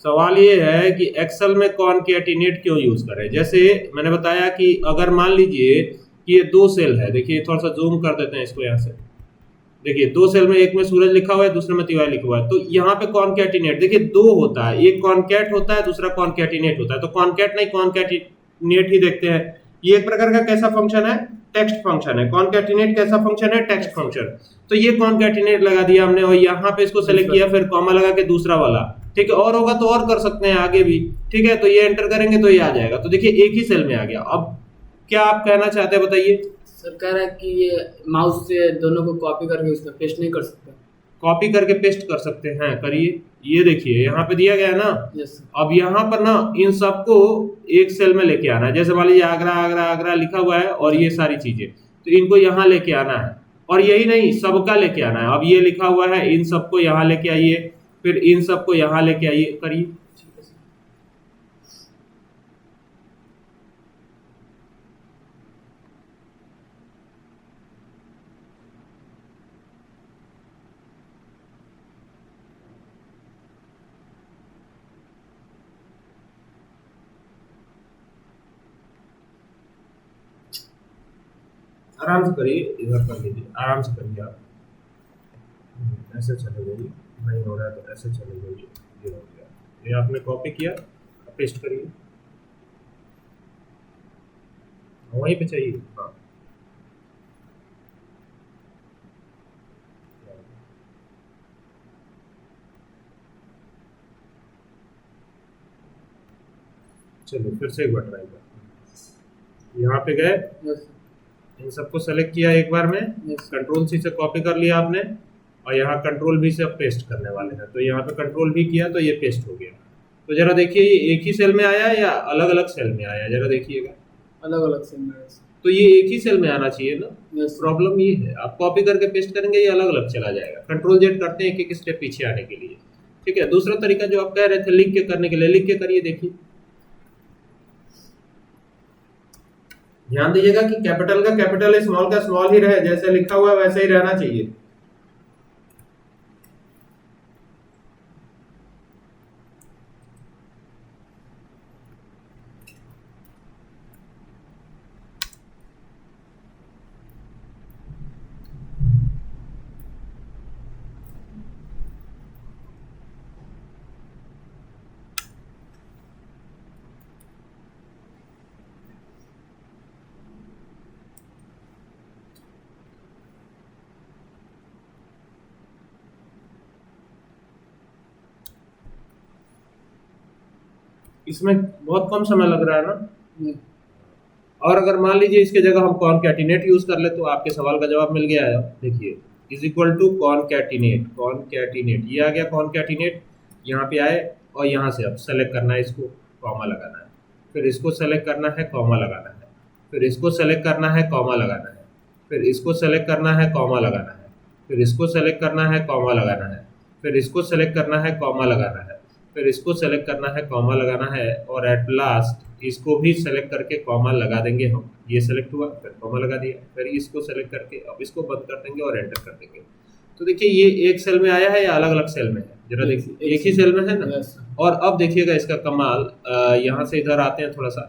सवाल ये है कि एक्सेल में कॉनकैटिनेट क्यों यूज करें। जैसे मैंने बताया कि अगर मान लीजिए कि ये दो सेल है, देखिए थोड़ा सा जूम कर देते हैं इसको यहाँ से, देखिए दो सेल में एक में सूरज लिखा हुआ है, दूसरे में तिवारी लिखा हुआ है, तो यहाँ पे कॉनकैटिनेट देखिए दो होता है, एक कॉनकैट होता है, दूसरा कॉनकैटिनेट होता है। तो कॉनकैट नहीं कॉनकैटिनेट ही देखते हैं। ये एक प्रकार का कैसा फंक्शन है, टेक्स्ट फंक्शन है। कॉनकैटिनेट कैसा फंक्शन है, टेक्स्ट फंक्शन। तो ये कॉनकैटिनेट लगा दिया हमने और यहाँ पे इसको सेलेक्ट किया, फिर कॉमा लगा के दूसरा वाला, ठीक है। और होगा तो और कर सकते हैं आगे भी, ठीक है। तो ये एंटर करेंगे तो ये आ जाएगा। तो देखिए एक ही सेल में आ गया। अब क्या आप कहना चाहते हैं बताइए। सर कह रहा है कि ये माउस से दोनों को कॉपी करके उसमें पेस्ट नहीं कर सकते। कॉपी करके पेस्ट कर सकते हैं, करिए। ये देखिए यहाँ पे दिया गया है ना। यस। अब यहाँ पर ना इन सबको एक सेल में लेके आना है। जैसे मान लीजिए आगरा आगरा आगरा लिखा हुआ है और ये सारी चीजें, तो इनको यहाँ लेके आना है। और यही नहीं, सबका लेके आना है। अब ये लिखा हुआ है, इन सबको यहाँ लेके आइए, फिर इन सबको यहाँ लेके आइए, करिए। आराम से करिए, इधर कर लीजिए, आराम से करिए आप। ऐसे चले जाइए, नहीं हो रहा है तो ऐसे चले जाइए। ये हो गया, ये आपने कॉपी किया, पेस्ट करिए, वहीं पे चाहिए। हाँ चलिए फिर से एक बार ट्राई करते हैं। यहाँ पे गए, इन सबको सेलेक्ट किया एक बार में, कंट्रोल सी से कॉपी कर लिया आपने, और यहाँ कंट्रोल भी से अब पेस्ट करने वाले हैं। तो यहाँ पे कंट्रोल भी किया तो ये पेस्ट हो गया। तो जरा देखिए ये एक ही सेल में आया या अलग अलग सेल में आया, जरा देखिएगा। अलग अलग सेल में आया। तो ये एक ही सेल में आना चाहिए ना। प्रॉब्लम ये है, आप कॉपी करके पेस्ट करेंगे ये अलग अलग चला जाएगा। कंट्रोल जेड करते हैं एक एक स्टेप पीछे आने के लिए, ठीक है। दूसरा तरीका जो आप कह रहे थे लिख के करने के लिए, लिख के करिए। देखिए ध्यान दीजिएगा कि कैपिटल का कैपिटल, स्मॉल का स्मॉल ही रहे, जैसे लिखा हुआ है वैसे ही रहना चाहिए। इसमें बहुत कम समय लग रहा है ना। और अगर मान लीजिए इसके जगह हम कॉनकैटिनेट यूज कर ले तो आपके सवाल का जवाब मिल गया है। देखिए is equal to concatenate, concatenate ये आ गया कॉनकैटिनेट। यहाँ पे आए और यहाँ से अब सेलेक्ट करना है, इसको कॉमा लगाना है, फिर इसको सेलेक्ट करना है, कॉमा लगाना है, फिर इसको सेलेक्ट करना है, कॉमा लगाना है, फिर इसको सेलेक्ट करना है, कॉमा लगाना है, फिर इसको सेलेक्ट करना है, कॉमा लगाना है, फिर इसको सेलेक्ट करना है, कॉमा लगाना है, फिर इसको सेलेक्ट करना है, कॉमा लगाना है, और एट लास्ट इसको भी सेलेक्ट करके कॉमा लगा देंगे हम। ये सेलेक्ट हुआ, फिर कॉमा लगा दिया, फिर इसको सेलेक्ट करके अब इसको बंद कर देंगे और एंटर कर देंगे। तो देखिए ये एक सेल में आया है या अलग अलग सेल में है, जरा देखिए। एक ही सेल में है ना। और अब देखिएगा इसका कमाल, यहाँ से इधर आते हैं थोड़ा सा,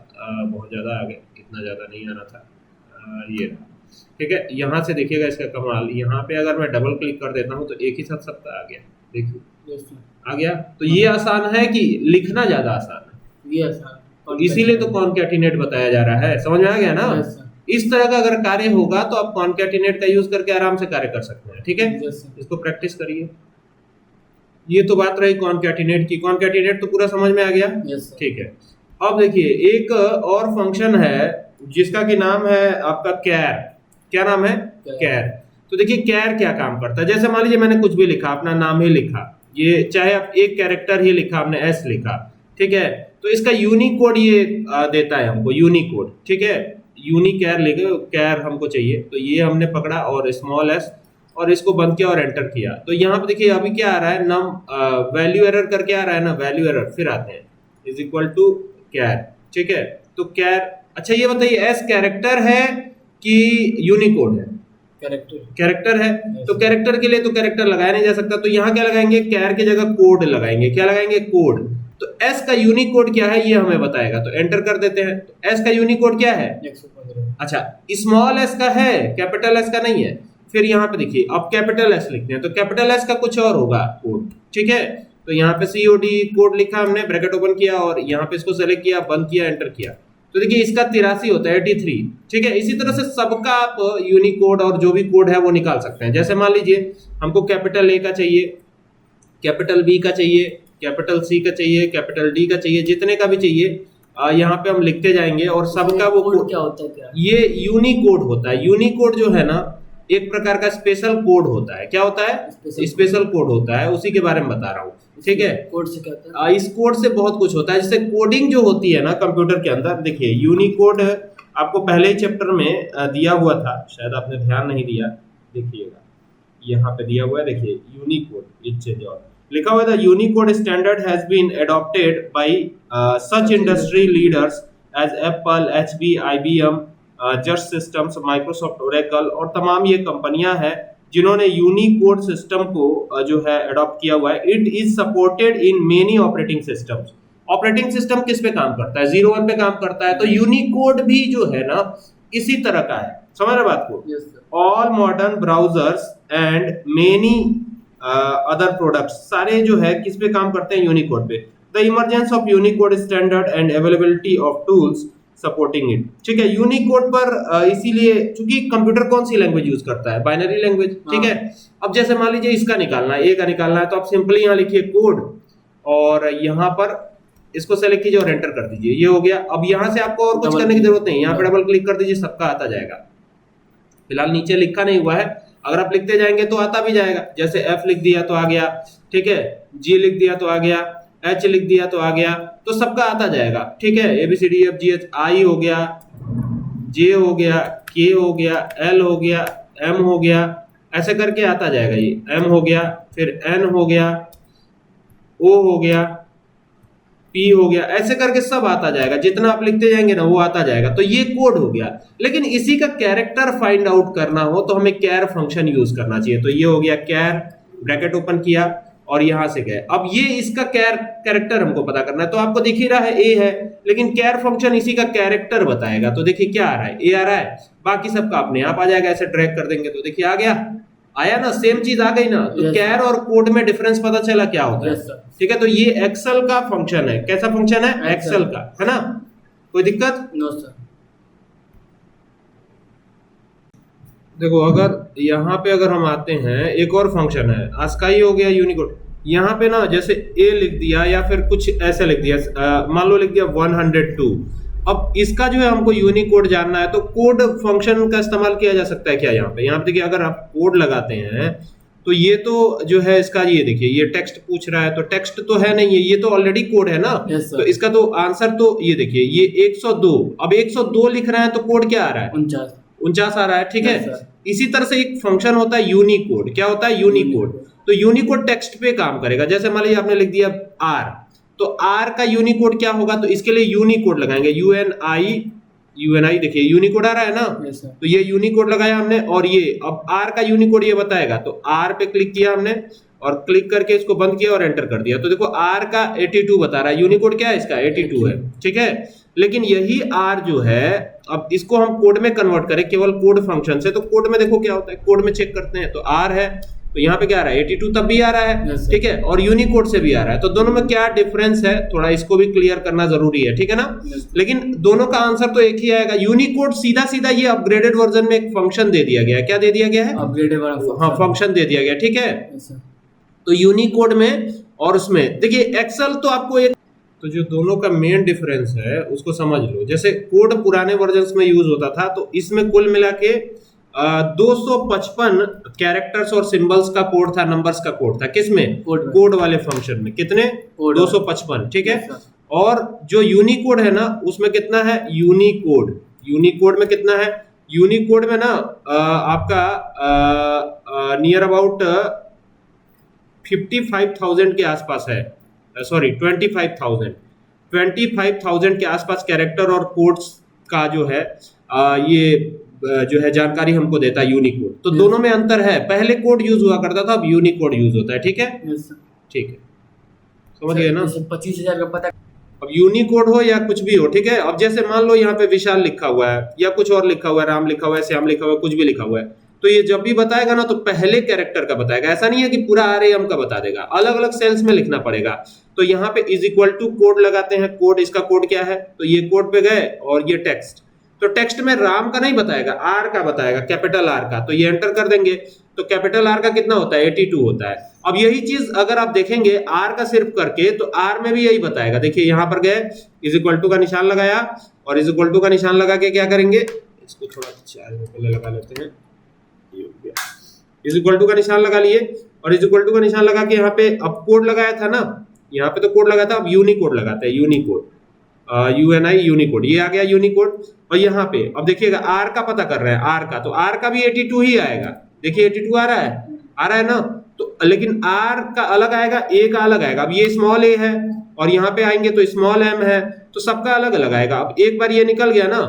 बहुत ज़्यादा आगे, इतना ज़्यादा नहीं आना था, ये रहा, ठीक है। यहाँ से देखिएगा इसका कमाल, यहाँ पे अगर मैं डबल क्लिक कर देता हूँ तो एक ही साथ सबका आ गया, देखिए आ गया। तो ये आसान है कि लिखना ज्यादा आसान है, ये आसान, तो इसीलिए तो कॉनकैटिनेट बताया जा रहा है। समझ में आ गया ना। इस तरह का अगर कार्य होगा तो आप कॉनकैटिनेट का यूज करके आराम से कार्य कर सकते हैं, ठीक है। इसको प्रैक्टिस करिए। ये तो बात रही कॉनकैटिनेट की। कॉनकैटिनेट तो पूरा समझ में आ गया, ठीक है। अब देखिए एक और फंक्शन है जिसका कि नाम है आपका कैर। क्या नाम है? कैर। तो देखिए कैर क्या काम करता है। जैसे मान लीजिए मैंने कुछ भी लिखा, अपना नाम ही लिखा, ये चाहे आप एक कैरेक्टर ही लिखा, हमने एस लिखा, ठीक है। तो इसका यूनिकोड ये देता है हमको, यूनिकोड, ठीक है। यूनिकैर लिखे, कैर हमको चाहिए, तो ये हमने पकड़ा और स्मॉल एस और इसको बंद किया और एंटर किया। तो यहाँ पे देखिए अभी क्या आ रहा है, नम वैल्यू एरर करके आ रहा है ना, वैल्यू एरर। फिर आते हैं इज इक्वल टू कैर, ठीक है। तो कैर, अच्छा ये बताइए एस कैरेक्टर है कि यूनिकोड है? कैरेक्टर है। तो कैरेक्टर के लिए तो कैरेक्टर लगाया नहीं जा सकता, तो यहाँ क्या लगाएंगे, कैर की जगह कोड लगाएंगे। क्या लगाएंगे? कोड। तो एस का यूनिकोड क्या है ये हमें बताएगा, तो एंटर कर देते हैं। तो एस का यूनिकोड क्या है? 115। अच्छा, स्मॉल एस का है, कैपिटल एस का नहीं है। फिर यहाँ पे देखिए, अब कैपिटल एस लिखते हैं तो कैपिटल एस का कुछ और होगा कोड, ठीक है। तो यहाँ पे COD कोड लिखा हमने, ब्रैकेट ओपन किया और यहाँ पे इसको सेलेक्ट किया, बंद किया, एंटर किया। तो देखिए इसका 83 होता है, 83, ठीक है। इसी तरह से सबका आप यूनिकोड और जो भी कोड है वो निकाल सकते हैं। जैसे मान लीजिए हमको कैपिटल A का चाहिए, कैपिटल B का चाहिए, कैपिटल C का चाहिए, कैपिटल D का चाहिए, जितने का भी चाहिए यहाँ पे हम लिखते जाएंगे और सबका वो कोड क्या होता है? क्या ये यूनिकोड होता है। यूनिकोड जो है ना एक प्रकार का स्पेशल कोड होता है। क्या होता है? स्पेशल कोड होता है, उसी के बारे में बता रहा हूँ, ठीक है। कोड से क्या होता है? इस कोड से बहुत कुछ होता है। जैसे कोडिंग जो होती है ना कंप्यूटर के अंदर, देखिए यूनिकोड आपको पहले ही चैप्टर में दिया हुआ था, शायद आपने ध्यान नहीं दिया, देखिएगा यहाँ पे दिया हुआ है, देखिए यूनिकोड इज और लिखा हुआ था, Unicode standard has been adopted by such industry leaders as Apple, HP, IBM, just systems, Microsoft, Oracle और तमाम ये कंपनियां हैं जिन्होंने यूनिकोड सिस्टम को जो है अडॉप्ट किया हुआ है। It is supported in many operating systems. Operating system किस पे काम करता है? 01 पे काम करता है। तो यूनिकोड भी जो है ना इसी तरह का है, समझ रहे बात को? All modern browsers and many other products सारे जो है किस पे काम करते हैं? यूनिकोड पे। The emergence of Unicode standard and availability of tools supporting it, ठीक है। यूनिकोड पर इसीलिए क्योंकि कंप्यूटर कौन सी लैंग्वेज यूज करता है? बाइनरी लैंग्वेज, ठीक है। अब जैसे मान लीजिए इसका निकालना है, ए का निकालना है, तो आप सिंपली यहाँ लिखिए कोड और यहाँ पर इसको सेलेक्ट कीजिए और एंटर कर दीजिए, ये हो गया। अब यहाँ से आपको और कुछ करने की जरूरत नहीं, यहाँ पे डबल क्लिक कर दीजिए, सबका आता जाएगा। फिलहाल नीचे लिखा नहीं हुआ है, अगर आप लिखते जाएंगे तो आता भी जाएगा। जैसे F लिख दिया तो आ गया, ठीक है, G लिख दिया तो आ गया, H लिख दिया तो आ गया, तो सबका आता जाएगा, ठीक है। ABCDEFGH, I हो गया, J हो गया, K हो गया, L हो गया, M हो गया, ऐसे करके आता जाएगा। ये M हो गया, फिर N हो गया, O हो गया, P हो गया, ऐसे करके सब आता जाएगा। जितना आप लिखते जाएंगे ना वो आता जाएगा। तो ये कोड हो गया। लेकिन इसी का कैरेक्टर फाइंड आउट करना हो तो हमें कैर फंक्शन यूज करना चाहिए। तो ये हो गया कैर, ब्रैकेट ओपन किया और यहां से गए। अब ये इसका कैरेक्टर हमको पता करना है। तो आपको दिख ही रहा है ए है, लेकिन कैर फंक्शन इसी का कैरेक्टर बताएगा। तो देखिए क्या आ रहा है, ए आ रहा है, बाकी सबका अपने आप आ जाएगा। ऐसे ड्रैग कर देंगे तो देखिए आ गया, आया ना, सेम चीज आ गई ना। तो कैर और कोड में डिफरेंस पता चला क्या होता है, ठीक है। तो ये एक्सेल का फंक्शन है। कैसा फंक्शन है? एक्सेल का, है ना। कोई दिक्कत? No sir. देखो अगर यहाँ पे अगर हम आते हैं, एक और फंक्शन है, ASCII हो गया, यूनिकोड। यहाँ पे ना जैसे ए लिख दिया या फिर कुछ ऐसे लिख दिया, मान लो लिख दिया 102। अब इसका जो है हमको यूनिकोड जानना है, तो कोड फंक्शन का इस्तेमाल किया जा सकता है क्या? यहाँ पे देखिए अगर आप कोड लगाते हैं तो ये तो जो है इसका, ये देखिए ये टेक्स्ट पूछ रहा है, तो टेक्स्ट तो है नहीं है, ये तो ऑलरेडी कोड है ना। तो इसका तो आंसर तो ये देखिए ये 102। अब 102 लिख रहे हैं तो कोड क्या आ रहा है? 49 आ रहा है, ठीक है। इसी तरह से एक फंक्शन होता है यूनिकोड। क्या होता है? यूनिकोड। तो यूनिकोड टेक्स्ट पे काम करेगा। जैसे मान लीजिए आपने लिख दिया R, तो R का यूनिकोड क्या होगा? तो इसके लिए यूनिकोड लगाएंगे, UNI, देखिए यूनिकोड आ रहा है ना। तो ये यूनिकोड लगाया हमने और ये अब R का यूनिकोड ये बताएगा। तो R पे क्लिक किया हमने और क्लिक करके इसको बंद किया और एंटर कर दिया। तो देखो R का 82 बता रहा है, यूनिकोड क्या है इसका? 82 है, ठीक है। लेकिन यही R जो है, अब इसको हम कोड में कन्वर्ट करें केवल कोड फंक्शन से, तो कोड में देखो क्या होता है, कोड में चेक करते हैं तो R है, तो यहाँ पे क्या आ रहा है? 82 तब भी आ रहा है, ठीक है, और यूनिकोड से भी आ रहा है। तो दोनों में क्या डिफरेंस है, थोड़ा इसको भी क्लियर करना जरूरी है, ठीक है ना। लेकिन दोनों का आंसर तो एक ही आएगा। यूनिकोड सीधा सीधा ये अपग्रेडेड वर्जन में एक फंक्शन दे दिया गया है। क्या दे दिया गया है? अपग्रेडेड वाला, हाँ, फंक्शन दे दिया गया, ठीक है। तो यूनिकोड में और उसमें देखिए एक्सेल तो आपको एक, तो जो दोनों का मेन डिफरेंस है उसको समझ लो। जैसे कोड पुराने वर्जन्स में यूज होता था, तो इसमें कुल मिला के 255 कैरेक्टर्स और सिंबल्स का कोड था, नंबर्स का कोड था। किसमें? कोड वाले फंक्शन में। कितने? 255, ठीक है। और जो यूनिकोड है ना उसमें कितना है? यूनिकोड में कितना है? यूनिकोड में ना आपका नियर अबाउट 55,000 के आसपास है, सॉरी 25,000 के आसपास कैरेक्टर और कोड्स का जो है ये जो है जानकारी हमको देता है यूनिकोड। तो दोनों में अंतर है, पहले कोड यूज हुआ करता था, अब यूनिकोड यूज होता है, ठीक है। ठीक है। समझ गए ना। जैसे 25,000 का पता, अब यूनिकोड हो या कुछ भी हो, ठीक है। अब जैसे मान लो यहाँ पे विशाल लिखा हुआ है या कुछ और लिखा हुआ है, राम लिखा हुआ है, श्याम लिखा हुआ है, कुछ भी लिखा हुआ है, तो ये जब भी बताएगा ना तो पहले कैरेक्टर का बताएगा। ऐसा नहीं है कि पूरा आरएएम का बता देगा, अलग अलग सेल्स में लिखना पड़ेगा। तो यहाँ पे इज इक्वल टू कोड लगाते हैं। कोड, इसका कोड क्या है, तो ये कोड पे गए और ये टेक्स्ट, तो टेक्स्ट में राम का नहीं बताएगा, आर का बताएगा, कैपिटल आर का। तो ये एंटर कर देंगे तो कैपिटल आर का कितना होता है, 82 होता है। अब यही चीज अगर आप देखेंगे आर का सिर्फ करके, तो आर में भी यही बताएगा। देखिए यहाँ पर गए, इज इक्वल टू का निशान लगाया और इज इक्वल टू का निशान लगा के क्या करेंगे, इसको थोड़ा चार्ज में पहले लगा लेते हैं। इज इक्वल टू का निशान लगा लिए और इज इक्वल टू का निशान लगा के यहाँ पे अब कोड लगाया था ना, यहाँ पे तो कोड लगाया था, अब यूनिकोड लगाते हैं। यूनिकोड, यूएनआई यूनिकोड, ये आ गया यूनिकोड। और यहाँ पे अब देखिएगा आर का पता कर रहे हैं, आर का, तो आर का भी 82 ही आएगा। देखिए 82 आ रहा है ना। तो लेकिन आर का अलग आएगा, ए का अलग आएगा। अब ये स्मॉल ए है और यहाँ पे आएंगे तो स्मॉल एम है, तो सबका अलग अलग आएगा। अब एक बार ये निकल गया ना,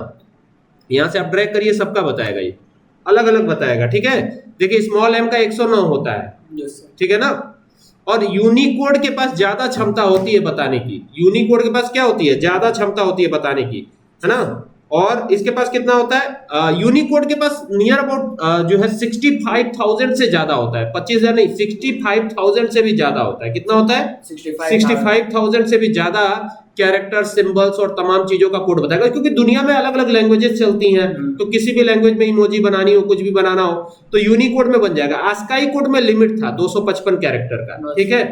यहाँ से आप ड्रैग करिए, सबका बताएगा, ये अलग अलग बताएगा, ठीक है। देखिए स्मॉल एम का 109 होता है, ठीक है ना। और यूनिकोड के पास ज्यादा क्षमता होती है बताने की। यूनिकोड के पास क्या होती है, ज्यादा क्षमता होती है बताने की, है ना। और इसके पास कितना होता है, यूनिकोड के पास नियर अबाउट जो है 65,000 से ज्यादा होता है। 25,000 नहीं, 65,000 से भी ज्यादा होता है। कितना होता है, 65,000 से भी ज्यादा कैरेक्टर, सिंबल्स और तमाम चीजों का कोड बताएगा। क्योंकि दुनिया में अलग अलग लैंग्वेजेस चलती हैं, तो किसी भी लैंग्वेज में इमोजी बनानी हो, कुछ भी बनाना हो, तो यूनिकोड में बन जाएगा। आस्काई कोड में लिमिट था 255 कैरेक्टर का, ठीक है।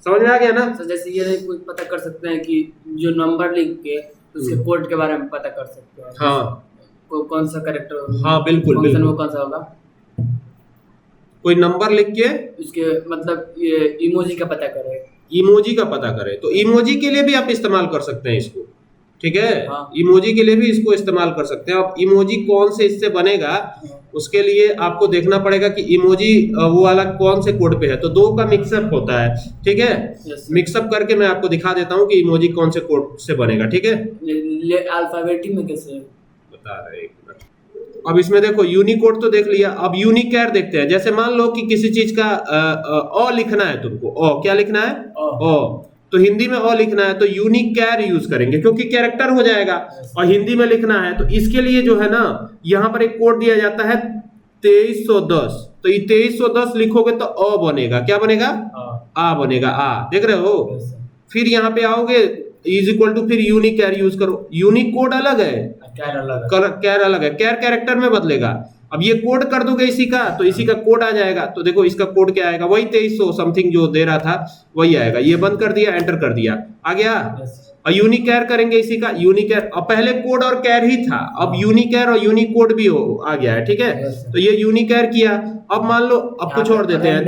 समझ में आ गया ना। तो जैसे ये नहीं पता कर सकते हैं कि जो नंबर लिख के उसके कोड के बारे में पता कर सकते हैं। हाँ, कौन सा कैरेक्टर, हाँ बिल्कुल बिल्कुल, वो कौन सा होगा, कोई नंबर लिख के उसके मतलब ये इमोजी का पता करे, इमोजी का पता करे, तो इमोजी के लिए भी आप इस्तेमाल कर सकते हैं इसको, ठीक है। हाँ। इमोजी के लिए भी इसको इस्तेमाल कर सकते हैं। अब इमोजी कौन से इससे बनेगा, उसके लिए आपको देखना पड़ेगा कि इमोजी वो वाला कौन से कोड पे है। तो दो का मिक्सअप होता है, ठीक है। मिक्सअप करके मैं आपको दिखा देता हूँ कि इमोजी कौन से कोड से बनेगा, ठीक है। अल्फाबेटिक में कैसे बता रहे, एक मिनट। अब इसमें देखो यूनिकोड तो देख लिया, अब यूनिकैर देखते हैं। जैसे मान लो कि किसी चीज का अ लिखना है तुमको, क्या लिखना है, ओ, तो हिंदी में अ लिखना है तो यूनिकैर यूज करेंगे, क्योंकि कैरेक्टर हो जाएगा। और हिंदी में लिखना है तो इसके लिए जो है ना, यहाँ पर एक कोड दिया जाता है 2310। तो ये 2310 लिखोगे तो अ बनेगा, क्या बनेगा, आ बनेगा, आ, देख रहे हो। फिर यहाँ पे आओगे, इज इक्वल टू, फिर यूनिकैर यूज करो। यूनिकोड अलग है, कैर अलग है, कैर कैरेक्टर में बदलेगा। अब ये कोड कर दोगे इसी का, तो इसी का कोड आ जाएगा। तो देखो इसका कोड क्या आएगा, वही 2300 समथिंग जो दे रहा था वही आएगा। ये बंद कर दिया, एंटर कर दिया, आ गया। और यूनिकैर करेंगे इसी का, यूनिकैर। अब पहले कोड और कैर ही था, अब यूनिकैर और यूनिकोड भी आ गया है, ठीक है। तो ये यूनिकैर किया। अब मान लो अब कुछ और देते हैं,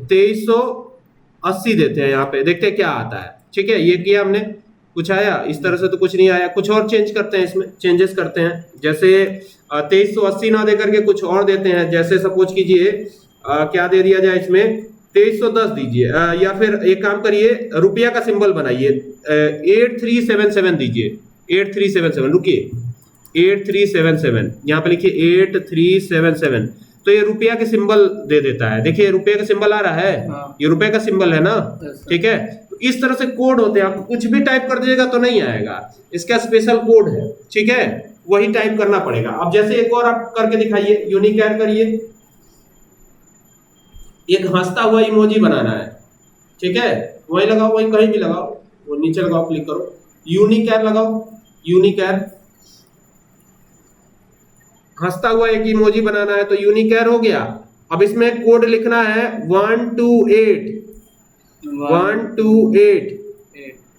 2380 देते हैं यहाँ पे, देखते हैं क्या आता है, ठीक है। ये किया हमने, कुछ आया, इस तरह से तो कुछ नहीं आया। कुछ और चेंज करते हैं, इसमें चेंजेस करते हैं। जैसे 2380 ना दे करके कुछ और देते हैं। जैसे सपोज कीजिए क्या दे दिया जाए इसमें, 2310 दीजिए, या फिर एक काम करिए, रुपया का सिंबल बनाइए, 8377 दीजिए, 8377, रुकिए, 8377 यहाँ पे लिखिए 8377। तो ये रुपया के सिंबल दे देता है। देखिए रुपये का सिंबल आ रहा है, ये रुपये का सिंबल है ना, ठीक है। तो इस तरह से कोड होते हैं। आप कुछ भी टाइप कर दीजिएगा तो नहीं आएगा, इसका स्पेशल कोड है, ठीक है, वही टाइप करना पड़ेगा। अब जैसे एक और आप करके दिखाइए, यूनिकैर करिए, एक हंसता हुआ इमोजी बनाना है, ठीक है। वही लगाओ, वही कहीं भी लगाओ, वो नीचे लगाओ, क्लिक करो, यूनिकैर लगाओ, यूनिकैर, हंसता हुआ एक इमोजी बनाना है तो यूनिकैर हो गया। अब इसमें कोड लिखना है 128, 128,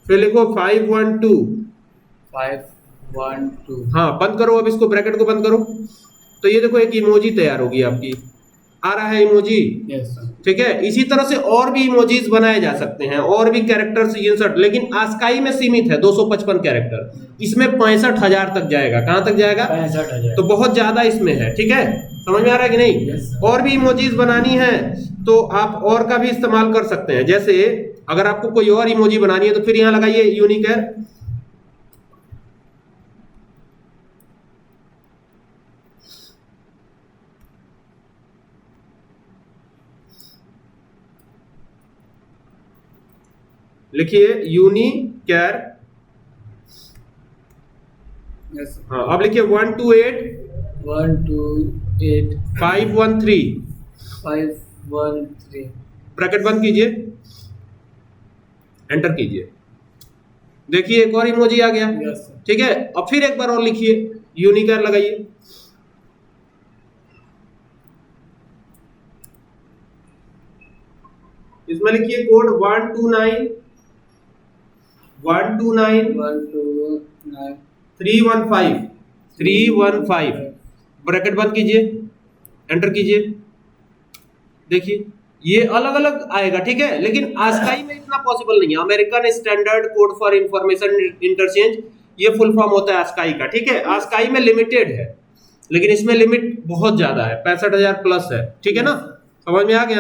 फिर लिखो 512, हाँ बंद करो। अब इसको ब्रैकेट को बंद करो, तो ये देखो एक इमोजी तैयार होगी आपकी, आ रहा है इमोजी, ठीक है। इसी तरह से और भी इमोजीज बनाए जा सकते हैं, और भी कैरेक्टर्स इंसर्ट, लेकिन आस्काई में सीमित है 255 कैरेक्टर। इसमें 65,000 तक जाएगा। कहां तक जाएगा, 65,000, तो बहुत ज्यादा इसमें है, ठीक है। समझ में आ रहा है कि नहीं। और भी इमोजीज बनानी है तो आप और का भी इस्तेमाल कर सकते हैं। जैसे अगर आपको कोई और इमोजी बनानी है तो फिर यहां लगाइए यूनिकैर, लिखिए यूनिचर। यस हाँ अब लिखिए 128 128 513 513 ब्रैकेट बंद कीजिए, एंटर कीजिए। देखिए एक और इमोजी आ गया। यस ठीक है, अब फिर एक बार और लिखिए, यूनिचर लगाइए। इसमें लिखिए कोड 129 315 ब्रैकेट बंद कीजिए, एंटर कीजिए। देखिए ये अलग अलग आएगा, ठीक है, लेकिन आस्काई में इतना पॉसिबल नहीं है। American standard code for information interchange, ये फुल फॉर्म होता है आस्काई का। ठीक है, आस्काई में लिमिटेड है, लेकिन इसमें लिमिट बहुत ज्यादा है, 65,000 प्लस है। ठीक है ना, समझ में आ गया।